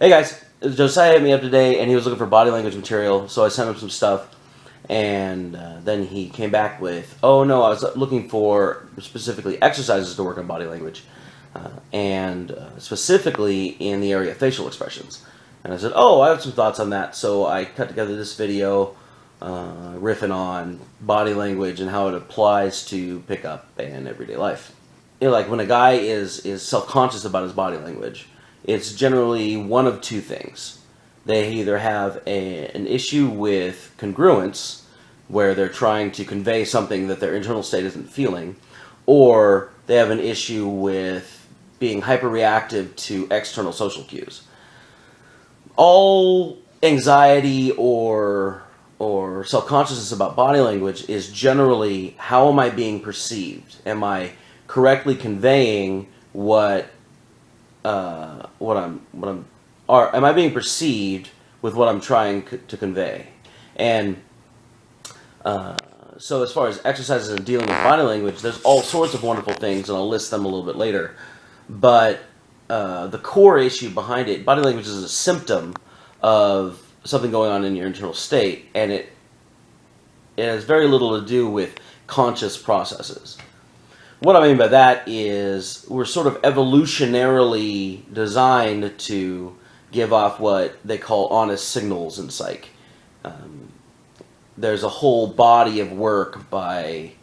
Hey guys, Josiah hit me up today and he was looking for body language material, so I sent him some stuff. And then he came back with, oh no, I was looking for specifically exercises to work on body language, and specifically in the area of facial expressions. And I said, oh, I have some thoughts on that. So I cut together this video riffing on body language and how it applies to pickup and everyday life. You know, like when a guy is self-conscious about his body language, it's generally one of two things. They either have an issue with congruence, where they're trying to convey something that their internal state isn't feeling, or they have an issue with being hyperreactive to external social cues. All anxiety or self-consciousness about body language is generally, how am I being perceived? Am I correctly conveying am I being perceived with what I'm trying to convey? And so as far as exercises and dealing with body language, there's all sorts of wonderful things, and I'll list them a little bit later. But the core issue behind it, body language is a symptom of something going on in your internal state, and it has very little to do with conscious processes. What I mean by that is we're sort of evolutionarily designed to give off what they call honest signals in psych. There's a whole body of work by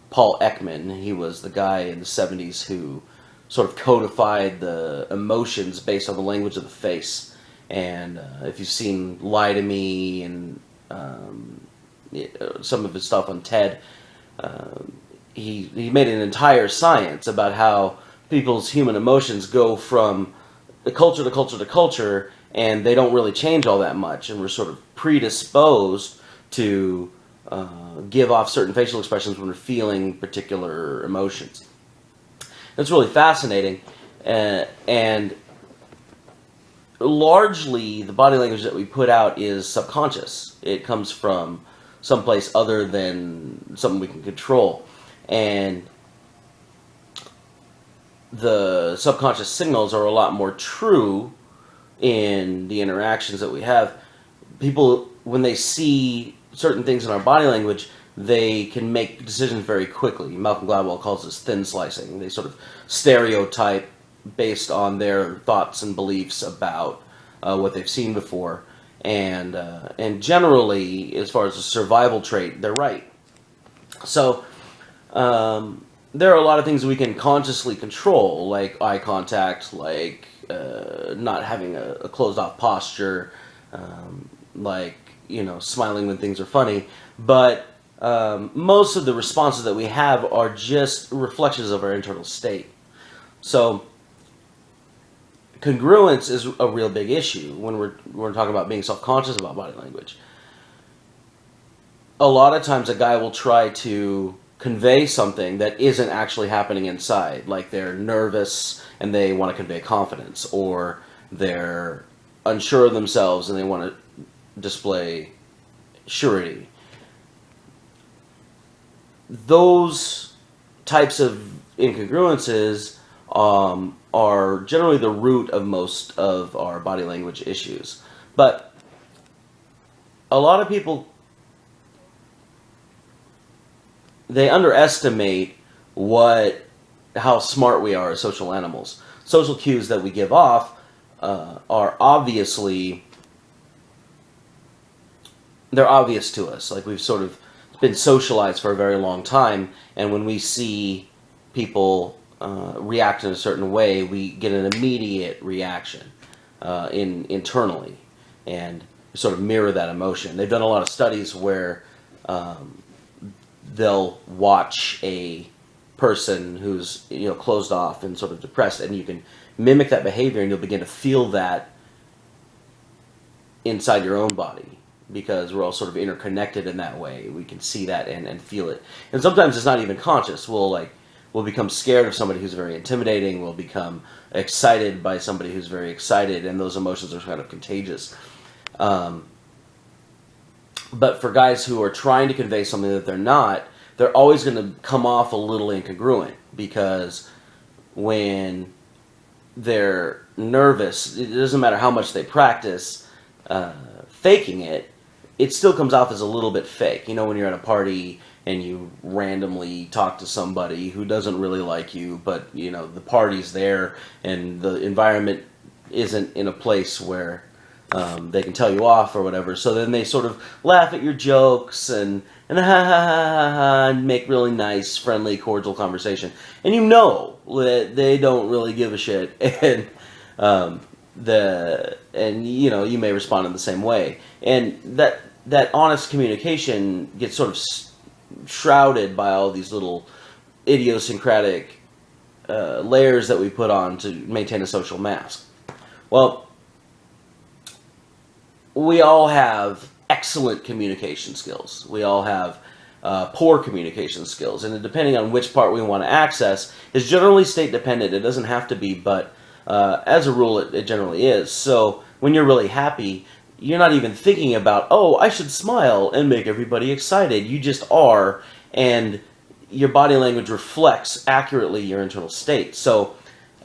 Paul Ekman. He was the guy in the 70s who sort of codified the emotions based on the language of the face. And if you've seen Lie to Me and some of his stuff on TED, he made an entire science about how people's human emotions go from culture to culture to culture, and they don't really change all that much, and we're sort of predisposed to give off certain facial expressions when we're feeling particular emotions. That's really fascinating, and largely the body language that we put out is subconscious. It comes from someplace other than something we can control. And the subconscious signals are a lot more true in the interactions that we have. People, when they see certain things in our body language, they can make decisions very quickly. Malcolm Gladwell calls this thin slicing. They sort of stereotype based on their thoughts and beliefs about what they've seen before. And generally, as far as a survival trait, they're right. So there are a lot of things we can consciously control, like eye contact, like not having a closed-off posture, like, smiling when things are funny. But most of the responses that we have are just reflections of our internal state. So congruence is a real big issue when we're talking about being self-conscious about body language. A lot of times a guy will try to convey something that isn't actually happening inside, like they're nervous and they want to convey confidence, or they're unsure of themselves and they want to display surety. Those types of incongruences are generally the root of most of our body language issues. But a lot of people, they underestimate how smart we are as social animals. Social cues that we give off are obviously, they're obvious to us. Like, we've sort of been socialized for a very long time, and when we see people react in a certain way, we get an immediate reaction internally, and sort of mirror that emotion. They've done a lot of studies where they'll watch a person who's closed off and sort of depressed, and you can mimic that behavior, and you'll begin to feel that inside your own body, because we're all sort of interconnected in that way. We can see that and feel it. And sometimes it's not even conscious. We'll become scared of somebody who's very intimidating. We'll become excited by somebody who's very excited, and those emotions are kind of contagious. But for guys who are trying to convey something that they're not, they're always going to come off a little incongruent, because when they're nervous, it doesn't matter how much they practice faking it, it still comes off as a little bit fake. You know, when you're at a party and you randomly talk to somebody who doesn't really like you, but, you know, the party's there and the environment isn't in a place where they can tell you off or whatever. So then they sort of laugh at your jokes and ha ha ha ha ha and make really nice, friendly, cordial conversation. And you know that they don't really give a shit, and you know, you may respond in the same way, and that honest communication gets sort of shrouded by all these little idiosyncratic layers that we put on to maintain a social mask. Well, we all have excellent communication skills. We all have poor communication skills, and depending on which part we want to access is generally state dependent. It doesn't have to be, but as a rule, it generally is. So when you're really happy, you're not even thinking about, oh, I should smile and make everybody excited. You just are, and your body language reflects accurately your internal state. So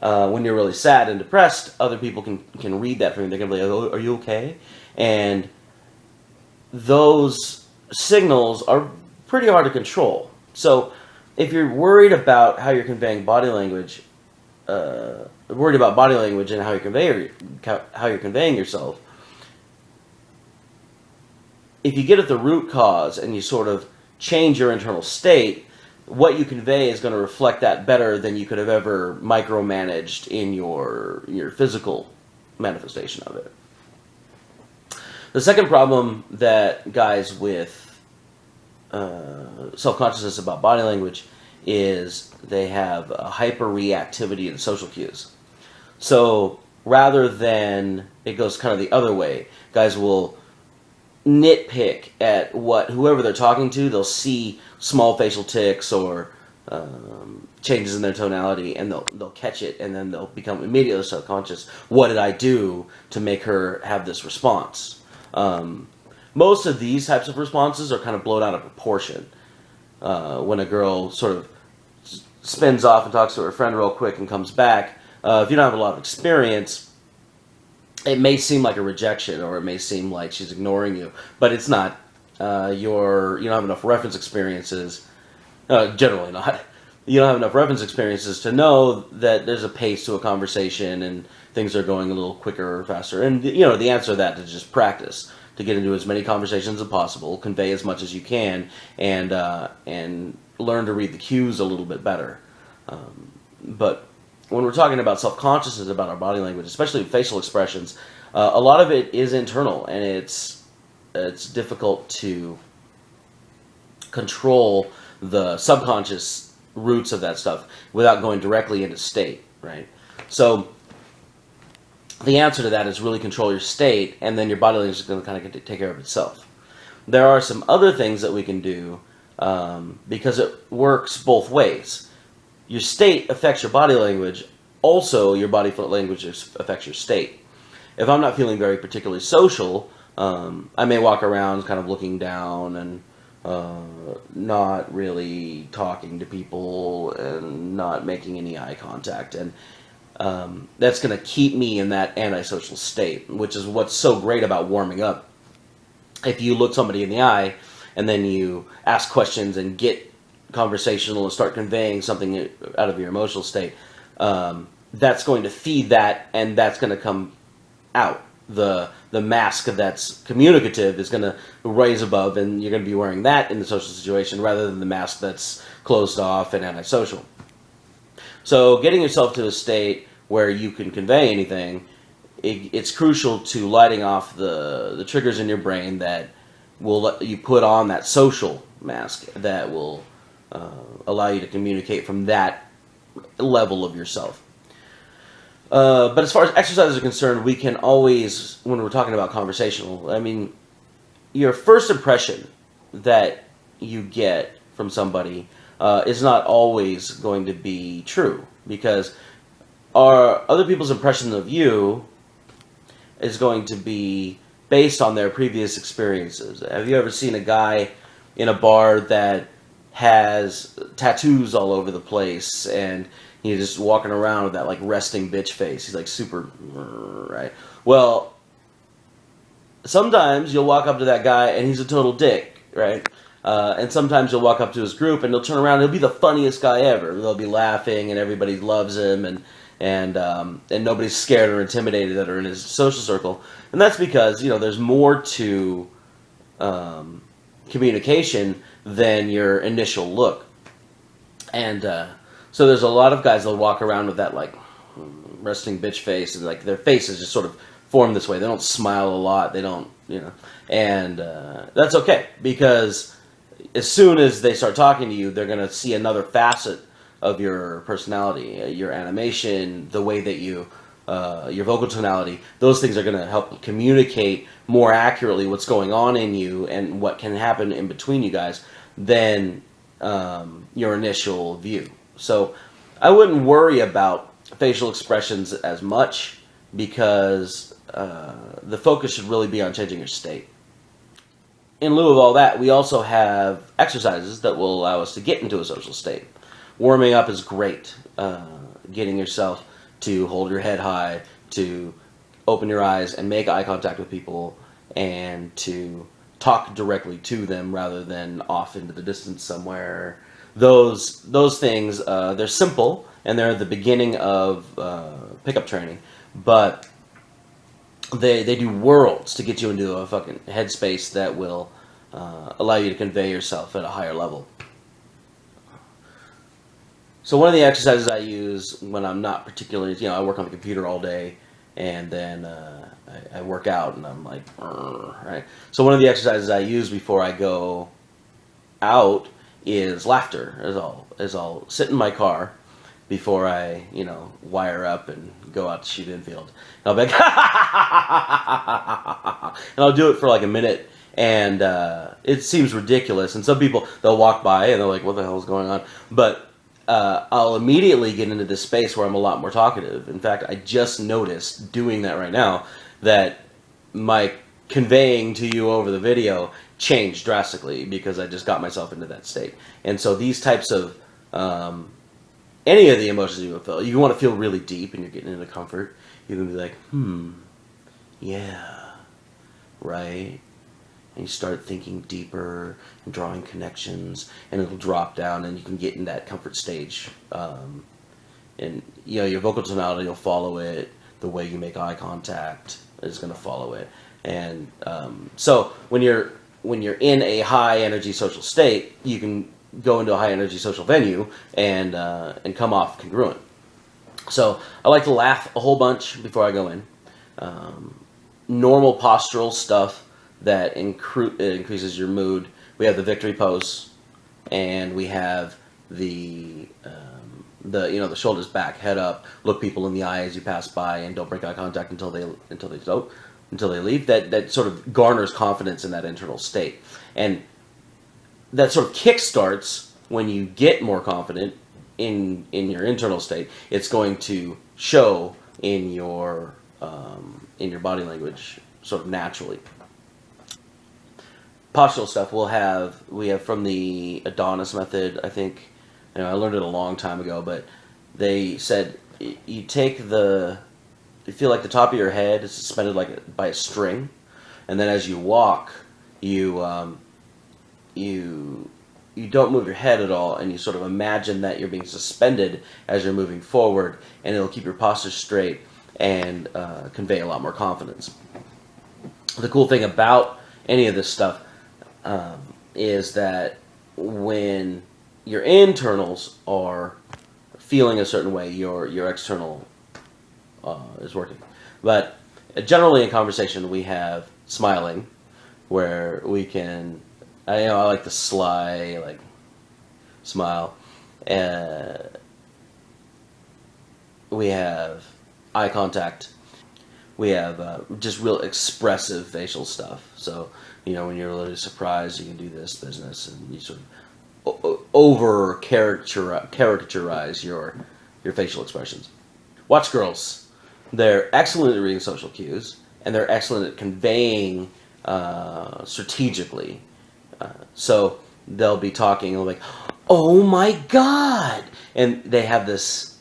when you're really sad and depressed, other people can read that from you. They're going to be like, oh, are you okay? And those signals are pretty hard to control. So if you're worried about how you're conveying body language, and how you're conveying yourself, if you get at the root cause and you sort of change your internal state, what you convey is going to reflect that better than you could have ever micromanaged in your physical manifestation of it. The second problem that guys with self-consciousness about body language is they have a hyperreactivity to social cues. So rather than, it goes kind of the other way, guys will nitpick at whoever they're talking to. They'll see small facial tics or changes in their tonality, and they'll catch it, and then they'll become immediately subconscious. What did I do to make her have this response? Most of these types of responses are kind of blown out of proportion. When a girl sort of spins off and talks to her friend real quick and comes back, if you don't have a lot of experience, it may seem like a rejection, or it may seem like she's ignoring you, but it's not. You don't have enough reference experiences. Generally not. You don't have enough reference experiences to know that there's a pace to a conversation and things are going a little quicker or faster. And the answer to that is just practice, to get into as many conversations as possible, convey as much as you can, and learn to read the cues a little bit better. But when we're talking about self-consciousness about our body language, especially facial expressions, a lot of it is internal, and it's difficult to control the subconscious roots of that stuff without going directly into state, right? So the answer to that is really control your state, and then your body language is going to kind of take care of itself. There are some other things that we can do because it works both ways. Your state affects your body language. Also, your body language affects your state. If I'm not feeling very particularly social, I may walk around kind of looking down and not really talking to people and not making any eye contact. And that's going to keep me in that antisocial state, which is what's so great about warming up. If you look somebody in the eye and then you ask questions and get conversational and start conveying something out of your emotional state, that's going to feed that, and that's going to come out. The mask that's communicative is going to raise above, and you're going to be wearing that in the social situation rather than the mask that's closed off and antisocial. So getting yourself to a state where you can convey anything, it's crucial to lighting off the triggers in your brain that will let you put on that social mask that will allow you to communicate from that level of yourself. But as far as exercises are concerned, we can always, when we're talking about conversational, I mean, your first impression that you get from somebody is not always going to be true, because other people's impression of you is going to be based on their previous experiences. Have you ever seen a guy in a bar that has tattoos all over the place, and He's just walking around with that like resting bitch face. He's like super, right? Well, sometimes you'll walk up to that guy and he's a total dick, right? And sometimes you'll walk up to his group and he'll turn around and he'll be the funniest guy ever. They'll be laughing and everybody loves him and nobody's scared or intimidated that are in his social circle. And that's because, you know, there's more to communication than your initial look. And so there's a lot of guys that'll walk around with that like resting bitch face, and like their faces just sort of form this way. They don't smile a lot. They don't, you know, and that's okay, because as soon as they start talking to you, they're going to see another facet of your personality, your animation, the way that you, your vocal tonality. Those things are going to help communicate more accurately what's going on in you and what can happen in between you guys than your initial view. So I wouldn't worry about facial expressions as much, because the focus should really be on changing your state. In lieu of all that, we also have exercises that will allow us to get into a social state. Warming up is great. Getting yourself to hold your head high, to open your eyes and make eye contact with people, and to talk directly to them rather than off into the distance somewhere. Those things, they're simple, and they're at the beginning of pickup training, but they do worlds to get you into a fucking headspace that will allow you to convey yourself at a higher level. So one of the exercises I use when I'm not particularly, you know, I work on the computer all day, and then I work out, and I'm like, right? So one of the exercises I use before I go out is laughter. I'll sit in my car before I, you know, wire up and go out to shoot infield. And I'll be like, and I'll do it for like a minute, and it seems ridiculous. And some people, they'll walk by and they're like, what the hell is going on? But I'll immediately get into this space where I'm a lot more talkative. In fact, I just noticed doing that right now that my conveying to you over the video changed drastically, because I just got myself into that state. And so these types of any of the emotions you feel, you want to feel really deep and you're getting into comfort, you can be like, yeah, right? And you start thinking deeper and drawing connections, and it'll drop down and you can get in that comfort stage. And you know, your vocal tonality will follow it. The way you make eye contact is going to follow it. And so when you're in a high energy social state, you can go into a high energy social venue and come off congruent. So I like to laugh a whole bunch before I go in. Normal postural stuff that increases your mood. We have the victory pose, and we have the you know, the shoulders back, head up, look people in the eye as you pass by, and don't break eye contact until they leave. That sort of garners confidence in that internal state, and that sort of kickstarts when you get more confident in your internal state. It's going to show in your body language sort of naturally. Postural stuff we have from the Adonis method, I think. You know, I learned it a long time ago, but they said you feel like the top of your head is suspended like by a string, and then as you walk, you don't move your head at all, and you sort of imagine that you're being suspended as you're moving forward, and it'll keep your posture straight and convey a lot more confidence. The cool thing about any of this stuff is that when your internals are feeling a certain way, your external is working. But generally in conversation, we have smiling, where we can, I like the sly, like, smile. We have eye contact. We have just real expressive facial stuff. So, you know, when you're really surprised, you can do this business, and you sort of over caricaturize your facial expressions. Watch girls. They're excellent at reading social cues, and they're excellent at conveying strategically. So they'll be talking, and they'll be like, "Oh my God!" and they have this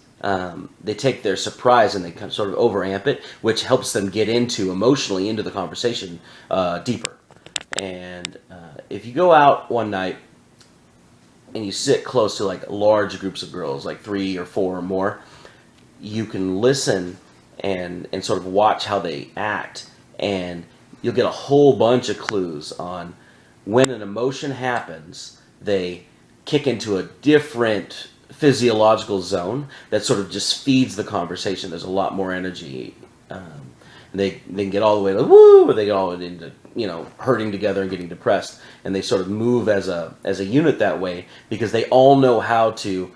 they take their surprise and they kind of sort of overamp it, which helps them get emotionally into the conversation deeper. And if you go out one night and you sit close to like large groups of girls, like 3 or 4 or more, you can listen and sort of watch how they act, and you'll get a whole bunch of clues on when an emotion happens. They kick into a different physiological zone that sort of just feeds the conversation. There's a lot more energy. They can get all the way to woo, or they get all the way into hurting together and getting depressed, and they sort of move as a unit that way because they all know how to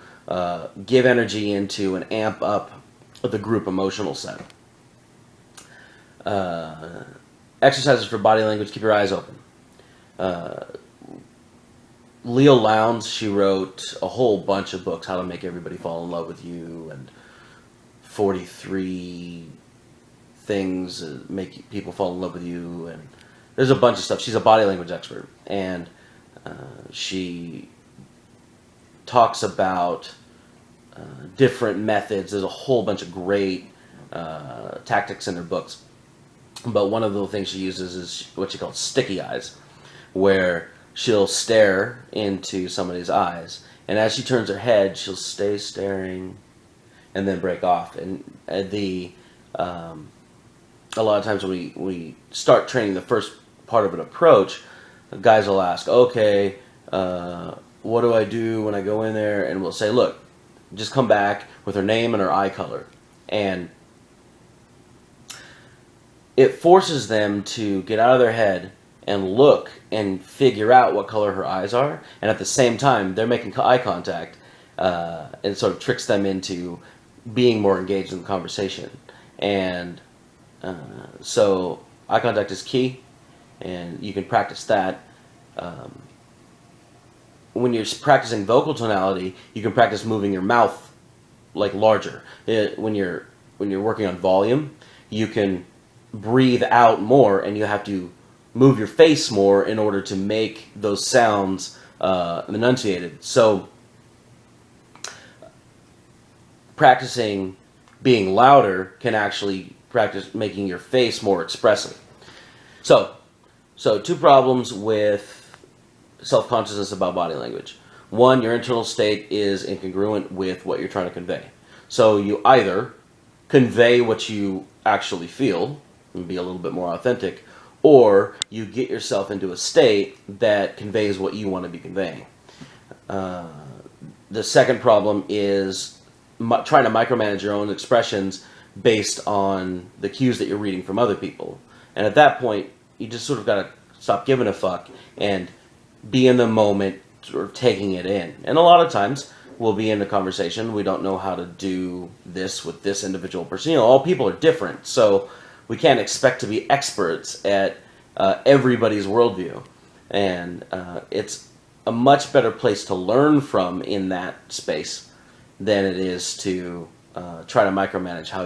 give energy into and amp up the group emotional set. Exercises for body language: keep your eyes open. Leo Lowndes, she wrote a whole bunch of books, How to Make Everybody Fall in Love with You, and 43 Things that Make People Fall in Love with You, and there's a bunch of stuff. She's a body language expert, and she talks about different methods. There's a whole bunch of great tactics in her books, but one of the things she uses is what she calls sticky eyes, where she'll stare into somebody's eyes, and as she turns her head, she'll stay staring and then break off. And a lot of times when we start training the first part of an approach, guys will ask, okay, what do I do when I go in there? And we'll say, look, just come back with her name and her eye color. And it forces them to get out of their head and look and figure out what color her eyes are, and at the same time they're making eye contact, and sort of tricks them into being more engaged in the conversation. And so eye contact is key, and you can practice that. When you're practicing vocal tonality, you can practice moving your mouth like larger. When you're working on volume, you can breathe out more, and you have to move your face more in order to make those sounds enunciated. So practicing being louder can actually practice making your face more expressive. So 2 problems with self-consciousness about body language. 1, your internal state is incongruent with what you're trying to convey. So you either convey what you actually feel and be a little bit more authentic, or you get yourself into a state that conveys what you want to be conveying. The second problem is trying to micromanage your own expressions based on the cues that you're reading from other people. And at that point, you just sort of got to stop giving a fuck and be in the moment, sort of taking it in. And a lot of times, we'll be in a conversation, we don't know how to do this with this individual person. All people are different, so we can't expect to be experts at everybody's worldview. And it's a much better place to learn from in that space than it is to try to micromanage how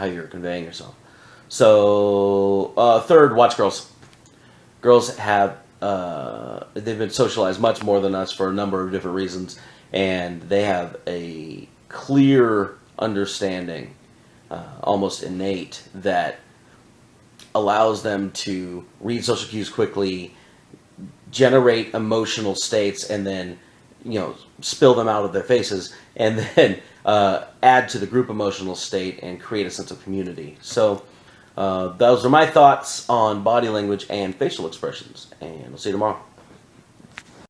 you're conveying yourself. So third, watch girls. Girls have they've been socialized much more than us for a number of different reasons, and they have a clear understanding, almost innate, that allows them to read social cues quickly, generate emotional states, and then spill them out of their faces, and then add to the group emotional state and create a sense of community. So those are my thoughts on body language and facial expressions, and I'll see you tomorrow.